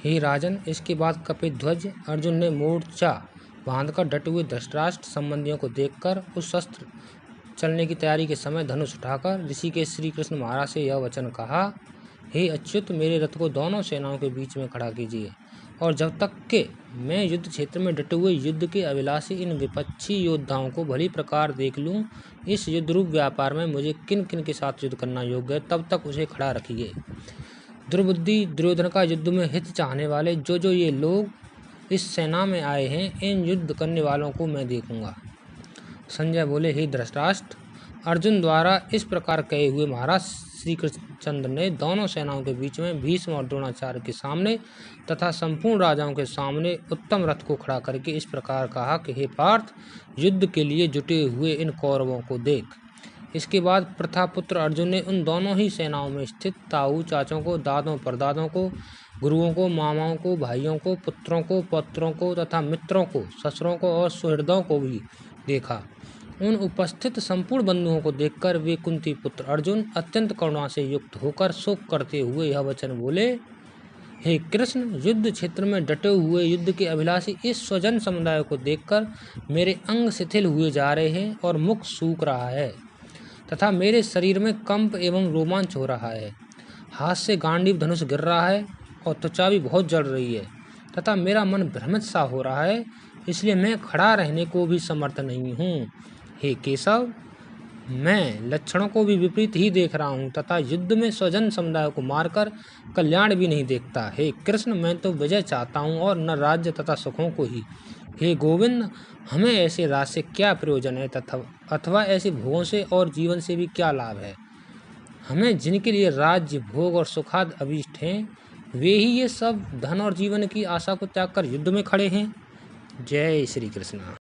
हे राजन, इसके बाद कपिध्वज अर्जुन ने मोर्चा बांधकर डटे हुए धृतराष्ट्र संबंधियों को देखकर उस शस्त्र चलने की तैयारी के समय धनुष उठाकर ऋषिकेश श्री कृष्ण महाराज से यह वचन कहा। हे अच्युत, मेरे रथ को दोनों सेनाओं के बीच में खड़ा कीजिए और जब तक के मैं युद्ध क्षेत्र में डटे हुए युद्ध के अभिलाषी इन विपक्षी योद्धाओं को भली प्रकार देख लूं, इस युद्ध रूप व्यापार में मुझे किन किन के साथ युद्ध करना योग्य है, तब तक उसे खड़ा रखिए। दुर्बुद्धि दुर्योधन का युद्ध में हित चाहने वाले जो ये लोग इस सेना में आए हैं, इन युद्ध करने वालों को मैं देखूंगा। संजय बोले, हे धृतराष्ट्र, अर्जुन द्वारा इस प्रकार कहे हुए महाराज श्री कृष्णचंद्र ने दोनों सेनाओं के बीच में भीष्म और द्रोणाचार्य के सामने तथा संपूर्ण राजाओं के सामने उत्तम रथ को खड़ा करके इस प्रकार कहा कि हे पार्थ, युद्ध के लिए जुटे हुए इन कौरवों को देख। इसके बाद प्रथापुत्र अर्जुन ने उन दोनों ही सेनाओं में स्थित ताऊ चाचों को, दादों परदादों को, गुरुओं को, मामाओं को, भाइयों को, पुत्रों को, पौत्रों को तथा मित्रों को, ससुरों को और सुहृदों को भी देखा। उन उपस्थित संपूर्ण बंधुओं को देखकर वे कुंती पुत्र अर्जुन अत्यंत करुणा से युक्त होकर शोक करते हुए यह वचन बोले। हे कृष्ण, युद्ध क्षेत्र में डटे हुए युद्ध के अभिलाषी इस स्वजन समुदाय को देखकर मेरे अंग शिथिल हुए जा रहे हैं और मुख सूख रहा है तथा मेरे शरीर में कंप एवं रोमांच हो रहा है। हाथ से गांडीव धनुष गिर रहा है और त्वचा भी बहुत जल रही है तथा मेरा मन भ्रमित सा हो रहा है, इसलिए मैं खड़ा रहने को भी समर्थ नहीं हूँ। हे केशव, मैं लक्षणों को भी विपरीत ही देख रहा हूँ तथा युद्ध में स्वजन समुदाय को मारकर कल्याण भी नहीं देखता। हे कृष्ण, मैं तो विजय चाहता हूँ और न राज्य तथा सुखों को ही। हे गोविंद, हमें ऐसे राज से क्या प्रयोजन है अथवा ऐसे भोगों से और जीवन से भी क्या लाभ है। हमें जिनके लिए राज्य, भोग और सुखाद अभीष्ट हैं, वे ही ये सब धन और जीवन की आशा को त्याग कर युद्ध में खड़े हैं। जय श्री कृष्ण।